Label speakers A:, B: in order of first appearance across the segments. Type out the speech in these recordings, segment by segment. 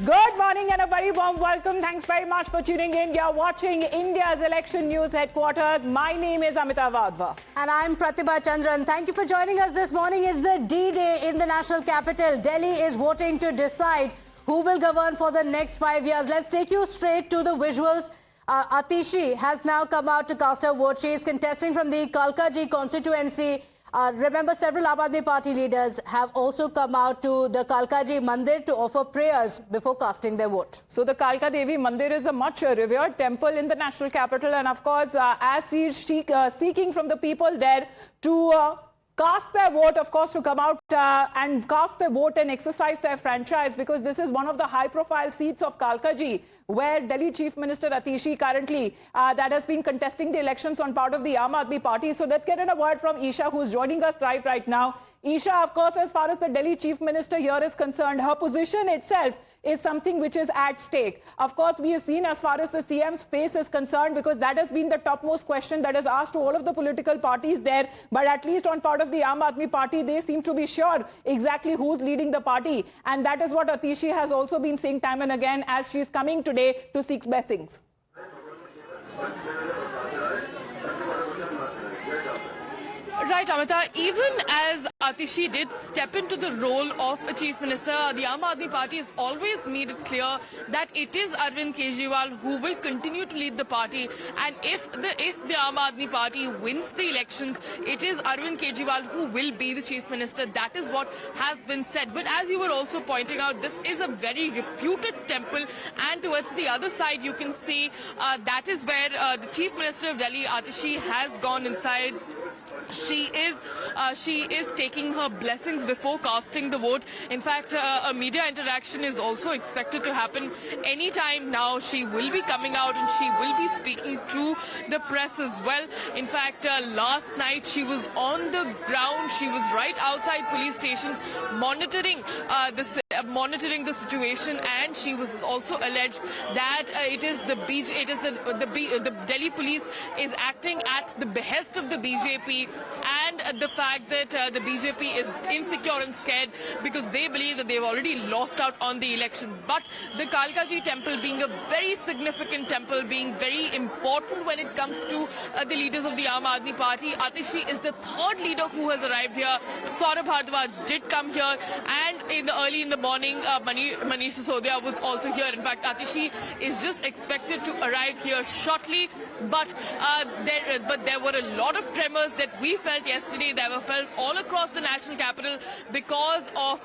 A: Good morning and a very warm welcome. Thanks very much for tuning in. You're watching India's Election News Headquarters. My name is Amita Vadva.
B: And I'm Pratibha Chandran. Thank you for joining us this morning. It's the D-Day in the national capital. Delhi is voting to decide who will govern for the next 5 years. Let's take you straight to the visuals. Atishi has now come out to cast her vote. She is contesting from the Kalkaji constituency. Remember, several Aam Aadmi Party leaders have also come out to the Kalkaji Mandir to offer prayers before casting their vote.
A: So the Kalka Devi Mandir is a much revered temple in the national capital, and of course, as she is seeking from the people there to cast their vote, of course, to come out and cast their vote and exercise their franchise, because this is one of the high-profile seats of Kalkaji, where Delhi Chief Minister Atishi currently that has been contesting the elections on part of the Aam Aadmi Party. So let's get in a word from Isha, who's joining us right now. Isha, of course, as far as the Delhi Chief Minister here is concerned, her position itself is something which is at stake. Of course, we have seen as far as the CM's face is concerned, because that has been the topmost question that is asked to all of the political parties there. But at least on part of the Aam Aadmi Party, they seem to be sure exactly who's leading the party. And that is what Atishi has also been saying time and again as she's coming today to seek blessings.
C: Right, Amita. Even as Atishi did step into the role of a chief minister, the Aam Aadmi Party has always made it clear that it is Arvind Kejriwal who will continue to lead the party. And if the Aam Aadmi Party wins the elections, it is Arvind Kejriwal who will be the chief minister. That is what has been said. But as you were also pointing out, this is a very reputed temple, and towards the other side you can see that is where the chief minister of Delhi, Atishi, has gone inside. She is taking her blessings before casting the vote. In fact, a media interaction is also expected to happen any time now. She will be coming out and she will be speaking to the press as well. In fact, last night she was on the ground. She was right outside police stations monitoring the situation, and she was also alleged that the Delhi police is acting at the behest of the BJP, and the fact that the BJP is insecure and scared because they believe that they've already lost out on the election. But the Kalkaji temple, being a very significant temple, being very important when it comes to the leaders of the Aam Aadmi Party, Atishi is the third leader who has arrived here. Saurabh Bhardwaj did come here, and early in the morning, Manish Sisodia was also here. In fact, Atishi is just expected to arrive here shortly, but there were a lot of tremors that we felt yesterday. They were felt all across the national capital because of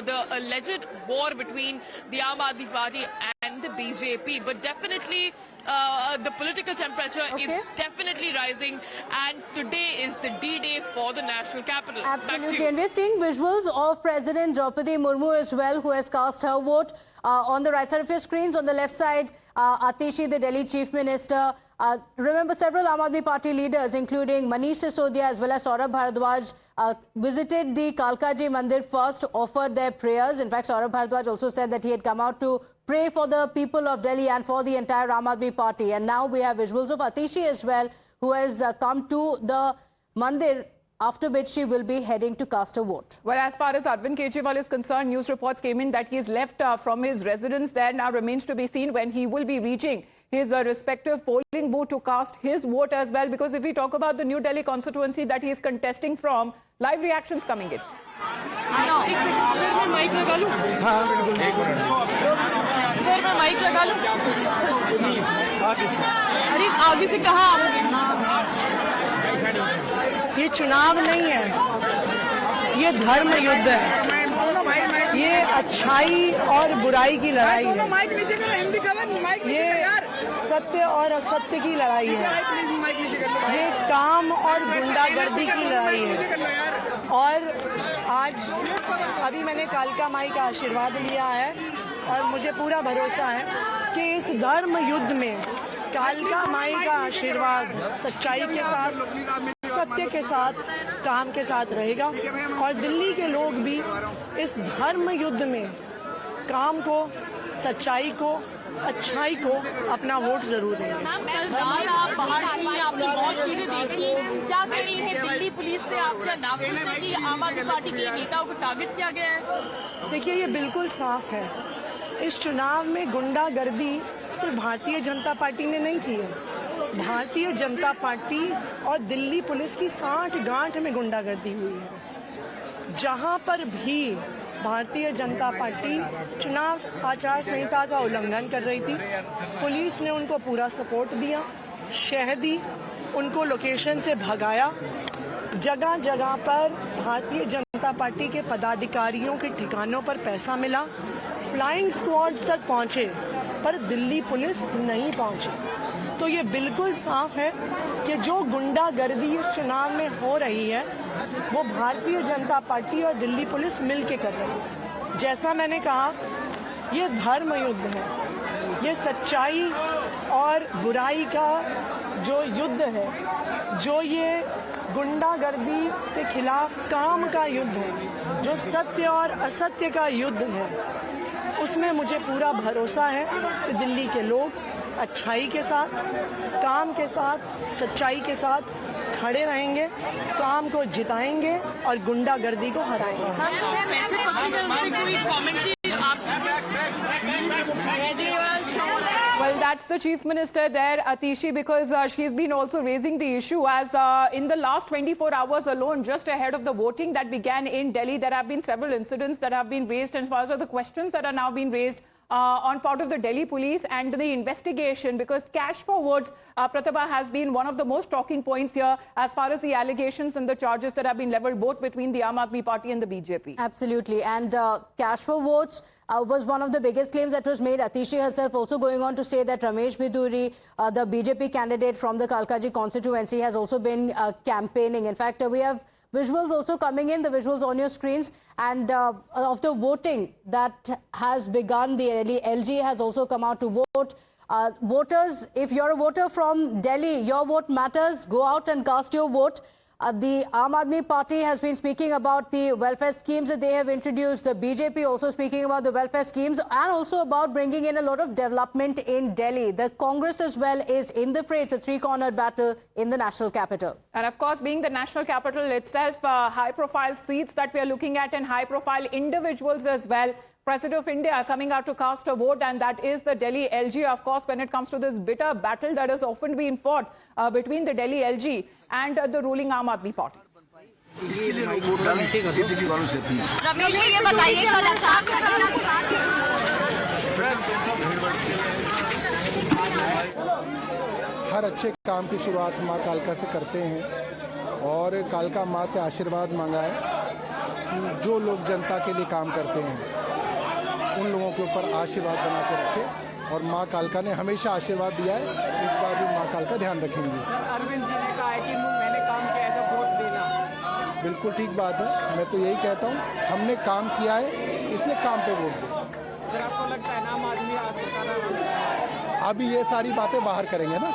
C: the alleged war between the Aam Aadmi Party and the BJP. But definitely the political temperature is definitely rising, and today is the D-Day for the national capital.
B: Absolutely, and we're seeing visuals of President Draupadi Murmu as well, who has cast her vote. On the right side of your screens, on the left side, Atishi, the Delhi Chief Minister. Remember, several Aam Aadmi Party leaders, including Manish Sisodia as well as Saurabh Bhardwaj, visited the Kalkaji Mandir first, offered their prayers. In fact, Saurabh Bhardwaj also said that he had come out to pray for the people of Delhi and for the entire Aam Aadmi Party. And now we have visuals of Atishi as well, who has come to the Mandir, after which she will be heading to cast a vote.
A: Well, as far as Arvind Kejriwal is concerned, news reports came in that he is left from his residence there. Now remains to be seen when he will be reaching his respective polling booth to cast his vote as well. Because if we talk about the New Delhi constituency that he is contesting from, live reactions coming in.
D: ये चुनाव नहीं है, ये धर्म युद्ध है, ये अच्छाई और बुराई की लड़ाई है, ये सत्य और असत्य की लड़ाई है, ये काम और गुंडागर्दी की लड़ाई है। और आज अभी मैंने कालका माई का आशीर्वाद लिया है और मुझे पूरा भरोसा है कि इस धर्म युद्ध में कालका माई का आशीर्वाद सच्चाई के साथ, सत्य के साथ, काम के साथ रहेगा, और दिल्ली के लोग भी इस धर्म युद्ध में काम को, सच्चाई को, अच्छाई को अपना वोट जरूर देंगे।
C: आप बाहर थी, आपने बहुत चीजें देखी, क्या कह रही है दिल्ली पुलिस से आपका नाखुश है कि आम आदमी पार्टी के नेताओं को टारगेट किया गया है?
D: देखिए, ये बिल्कुल साफ है इस चुनाव में गुंडागर्दी सिर्फ भारतीय जनता पार्टी ने नहीं की है। भारतीय जनता पार्टी और दिल्ली पुलिस की साठ गांठ में गुंडागर्दी हुई है। जहां पर भी भारतीय जनता पार्टी चुनाव आचार संहिता का उल्लंघन कर रही थी, पुलिस ने उनको पूरा सपोर्ट दिया, शह दी, उनको लोकेशन से भगाया। जगह जगह पर भारतीय जनता पार्टी के पदाधिकारियों के ठिकानों पर पैसा मिला, फ्लाइंग स्क्वाड्स तक पहुंचे, पर दिल्ली पुलिस नहीं पहुंची। तो ये बिल्कुल साफ है कि जो गुंडागर्दी इस चुनाव में हो रही है वो भारतीय जनता पार्टी और दिल्ली पुलिस मिलकर कर रही है। जैसा मैंने कहा, ये धर्म युद्ध है, ये सच्चाई और बुराई का जो युद्ध है, जो ये गुंडागर्दी के खिलाफ काम का युद्ध है, जो सत्य और असत्य का युद्ध है, उसमें मुझे पूरा भरोसा है कि दिल्ली के लोग अच्छाई के साथ, काम के साथ, सच्चाई के साथ खड़े रहेंगे, काम को जिताएंगे और गुंडागर्दी को हराएंगे।
A: Well, that's the Chief Minister there, Atishi, because she's been also raising the issue as in the last 24 hours alone, just ahead of the voting that began in Delhi, there have been several incidents that have been raised, and as far as the questions that are now being raised on part of the Delhi police and the investigation, because cash for votes, Pratibha, has been one of the most talking points here as far as the allegations and the charges that have been leveled both between the Aam Aadmi Party and the BJP.
B: Absolutely. And cash for votes was one of the biggest claims that was made. Atishi herself also going on to say that Ramesh Biduri, the BJP candidate from the Kalkaji constituency, has also been campaigning. In fact, we have visuals also coming in, the visuals on your screens, and of the voting that has begun. The LG has also come out to vote. Voters, if you're a voter from Delhi, your vote matters. Go out and cast your vote. The Aam Aadmi Party has been speaking about the welfare schemes that they have introduced. The BJP also speaking about the welfare schemes and also about bringing in a lot of development in Delhi. The Congress as well is in the fray. It's a three-cornered battle in the national capital.
A: And of course, being the national capital itself, high-profile seats that we are looking at and high-profile individuals as well. President of India coming out to cast a vote, and that is the Delhi LG. Of course, when it comes to this bitter battle that has often been fought between the Delhi LG and the ruling Aam Aadmi Party.
E: हर अच्छे काम की शुरुआत माँ कालका से करते हैं और कालका माँ से आशीर्वाद मांगा है कि जो लोग जनता के लिए काम करते हैं उन लोगों के ऊपर आशीर्वाद बना के रखे, और माँ कालका ने हमेशा आशीर्वाद दिया है, इस बार भी माँ कालका ध्यान रखेंगी।
D: अरविंद जी ने कहा है कि मैंने काम किया है तो वोट देना।
E: बिल्कुल ठीक बात है, मैं तो यही कहता हूँ, हमने काम किया है, इसलिए काम पे वोट दो।
D: सर, आपको लगता है आम आदमी सरकार
E: अभी ये सारी बातें बाहर करेंगे ना,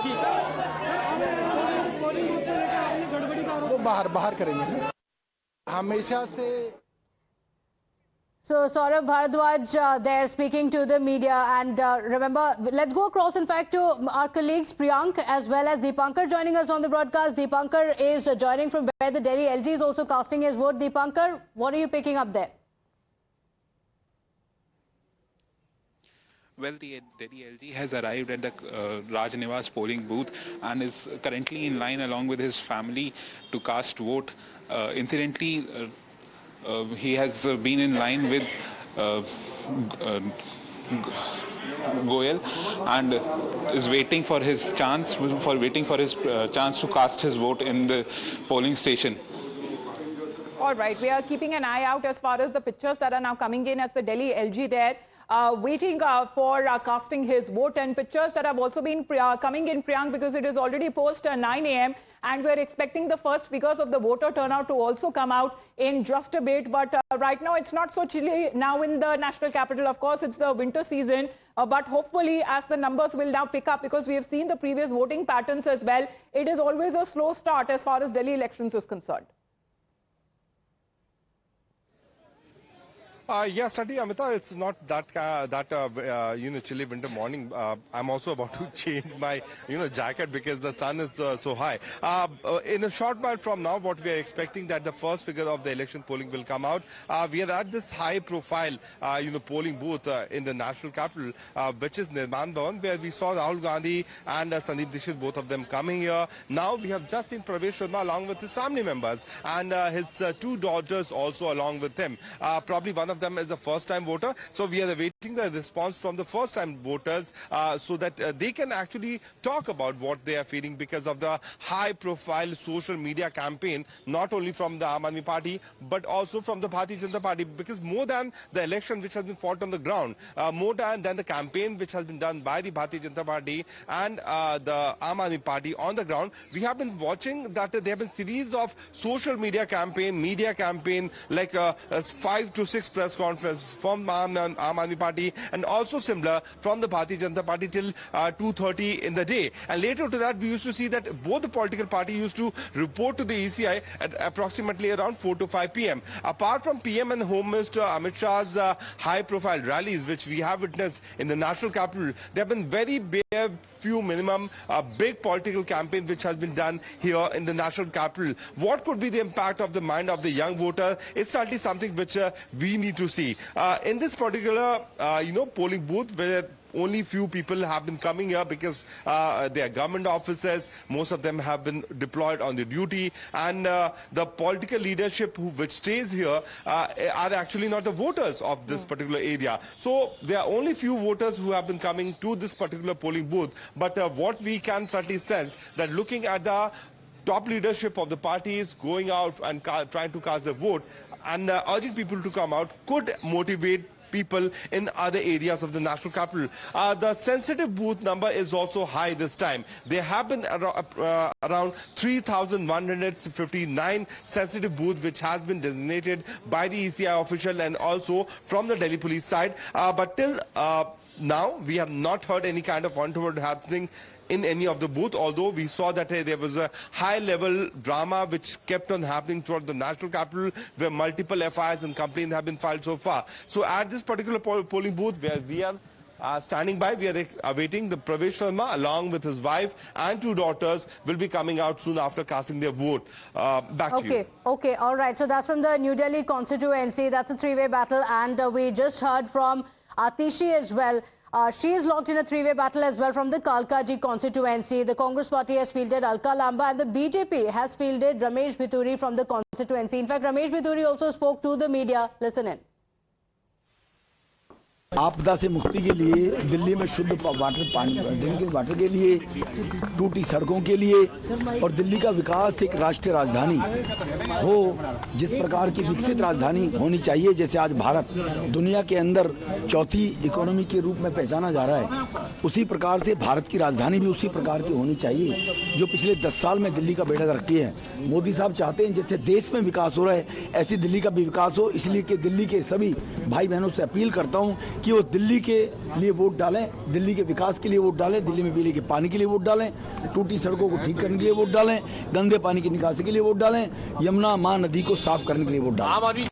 E: वो बाहर करेंगे ना, हमेशा से।
B: So Saurabh Bharadwaj there speaking to the media, and remember, let's go across in fact to our colleagues Priyank as well as Deepankar joining us on the broadcast. Deepankar is joining from where the Delhi LG is also casting his vote. Deepankar, what are you picking up there?
F: Well, the Delhi LG has arrived at the Raj Niwas polling booth and is currently in line along with his family to cast vote. Incidentally, he has been in line with Goyal and is waiting for his chance to cast his vote in the polling station.
A: All right, we are keeping an eye out as far as the pictures that are now coming in as the Delhi LG there. Waiting for casting his vote, and pictures that have also been coming in, Priyank, because it is already post 9 a.m. and we're expecting the first figures of the voter turnout to also come out in just a bit. But right now it's not so chilly now in the national capital. Of course, it's the winter season, but hopefully as the numbers will now pick up, because we have seen the previous voting patterns as well, it is always a slow start as far as Delhi elections is concerned.
G: Yes, Sati, Amita, it's not that chilly winter morning. I'm also about to change my jacket because the sun is so high. In a short while from now, what we are expecting that the first figure of the election polling will come out. We are at this high-profile polling booth in the national capital, which is Nirman Bhavan, where we saw Rahul Gandhi and Sandeep Dixit, both of them coming here. Now we have just seen Pravesh Sharma along with his family members and his two daughters also along with him. Probably one of them is a first-time voter, so we are awaiting the response from the first-time voters so that they can actually talk about what they are feeling because of the high-profile social media campaign, not only from the Aam Aadmi Party but also from the Bharatiya Janata Party, because more than the election which has been fought on the ground, more than the campaign which has been done by the Bharatiya Janata Party and the Aam Aadmi Party on the ground, we have been watching that there have been series of social media campaign like 5 to 6 press conferences from Aam Aadmi Party and also similar from the Bharatiya Janata Party till 2:30 in the day. And later to that, we used to see that both the political parties used to report to the ECI at approximately around 4 to 5 p.m. Apart from PM and Home Minister Amit Shah's high-profile rallies, which we have witnessed in the national capital, there have been very bare few minimum big political campaign which has been done here in the national capital. What could be the impact of the mind of the young voter is certainly something which we need to see. In this particular polling booth where only few people have been coming here because they are government officers, most of them have been deployed on the duty, and the political leadership which stays here are actually not the voters of this particular area. So there are only few voters who have been coming to this particular polling booth, but what we can certainly sense that looking at the top leadership of the parties going out and trying to cast their vote and urging people to come out could motivate people in other areas of the national capital. The sensitive booth number is also high this time. There have been around 3,159 sensitive booths which has been designated by the ECI official and also from the Delhi police side. But till now, we have not heard any kind of untoward happening in any of the booth, although we saw that there was a high-level drama which kept on happening throughout the national capital where multiple FIRs and complaints have been filed so far. So at this particular polling booth where we are standing by, we are awaiting the Pravesh Sharma along with his wife and two daughters will be coming out soon after casting their vote. Back to you.
B: Okay, all right. So that's from the New Delhi constituency. That's a three-way battle, and we just heard from Atishi as well. She is locked in a three-way battle as well from the Kalkaji constituency. The Congress party has fielded Alka Lamba and the BJP has fielded Ramesh Bithuri from the constituency. In fact, Ramesh Bithuri also spoke to the media. Listen in.
H: आपदा से मुक्ति के लिए दिल्ली में शुद्ध water पानी drinking water के लिए टूटी सड़कों के लिए और दिल्ली का विकास एक राष्ट्रीय राजधानी हो जिस प्रकार की विकसित राजधानी होनी चाहिए, जैसे आज भारत दुनिया के अंदर चौथी इकोनॉमी के रूप में पहचाना जा रहा है, उसी प्रकार से भारत की राजधानी भी उसी प्रकार की होनी चाहिए जो पिछले 10 साल में दिल्ली का बेड़ा गर्क किया है। मोदी साहब चाहते हैं जैसे देश में विकास हो रहा है ऐसी दिल्ली का भी विकास हो, इसलिए कि दिल्ली के सभी भाई बहनों से अपील करता हूं कि वो दिल्ली के लिए वोट डालें, दिल्ली के विकास के लिए वोट डालें, दिल्ली में बिजली के पानी के लिए वोट डालें, टूटी सड़कों को ठीक करने के लिए वोट डालें, गंदे पानी की निकासी के लिए वोट डालें, यमुना मां नदी को साफ करने के लिए वोट डालें।